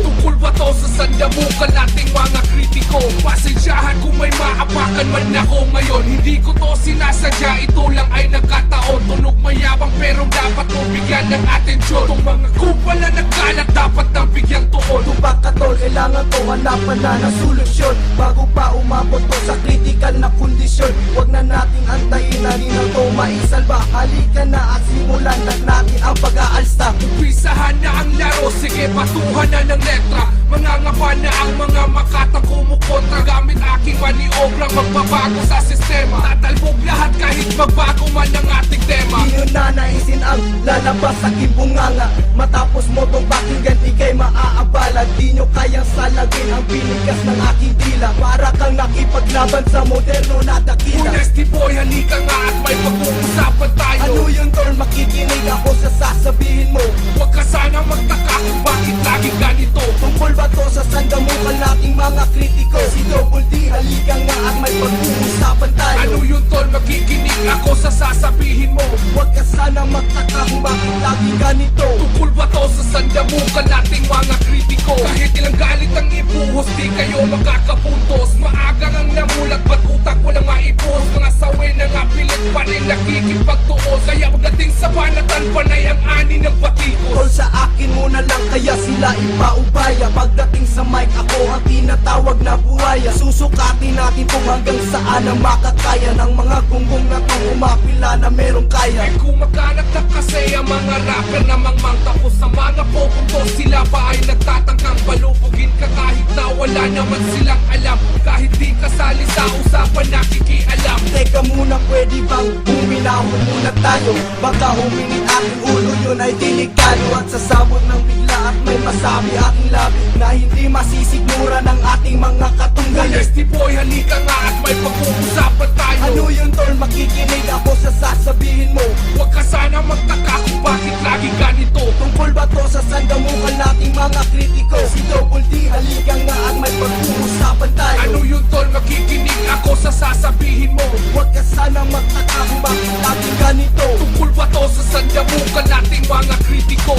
Tungkol ba to sa sandamukan nating mga kritiko? Pasensyahan kung may maapakan man ako ngayon. Hindi ko to sinasadya, ito lang ay nagkataon. Tunog mayabang pero dapat mo bigyan ng atensyon. Itong mga kupala nagkalat dapat nang bigyang tuon. Tubak ka tol, kailangan to hanapan na ng solusyon. Bago pa umabot to sa critical na kondisyon, huwag na nating antayin na rin ang to maisalba. Halika na at simulan na natin ang pag-aalsta. Umpisahan na ang laro, sige batuhan na ng letra. Mangangapa na ang mga makatang kumukontra. Gamit aking maniobrang magbabago sa sistema. Tatalbog lahat kahit magbago man ang ating tema. Di yun na naisin ang lalabas sa bunganga. Matapos mo tong pakinggan, ikay maaabala. Di nyo kayang salagin ang pinigas ng aking dila. Para kang nakipaglaban sa moderno na dakila. Honesty boy, halika nga at may pag-uusapan tayo. Ano yun tol, makikinig ako sa sasabihin mo. Huwag ka sana magtaka kung bakit lagi ganito. Tungkol ba to sa sandamukan nating mga kritiko? Si Double D, halika nga at may pag-uusapan tayo. Ano yun tol, makikinig ako sa sasabihin mo. Huwag ka sana magtaka kung bakit lagi ganito. Tungkol ba to sa sandamukan nating mga kritiko? Kahit ilang galit ang ibuhos, di kayo makakapuntos. Maagang ang namulat, ba't utak walang maipos? Mga sawi na nga pilit pa rin nakikipagtuos. Kaya pagdating sa banatan, panay ang ani ng batikos. Tol, sa akin muna lang kaya sila ipaubaya. Pagdating sa mic ako ang tinatawag na buhaya. Susukatin natin kung hanggang saan ang makakaya ng mga gunggong na tong umapila na merong kaya. Ay kumakalat na kasi ang mga rapper na mangmang. Tapos sa mga pupunto sila pa ay nagtatangkang palubugin ka kahit na wala naman silang alam. Kahit di kasali sa usapan nakikialam. Teka muna, pwede bang huminahon muna tayo? Baka humingin aking ulo, yun ay delikado. At sasabot ng bigla at may masabi aking labi na hindi masisigmura ng ating mga katunggali. Honesty boy, halika nga at may pag-uusapan tayo. Ano yun tol, makikinig ako sa sasabihin mo. Huwag ka sana magtaka kung bakit lagi ganito. Tungkol ba to sa sandamukan nating mga kritiko? Si Double D, halika nga at may pag-uusapan tayo. Ano yun tol, makikinig ako sa sasabihin mo. Huwag ka sana magtaka kung bakit lagi ganito. Tungkol ba to sa sandamukan nating mga kritiko?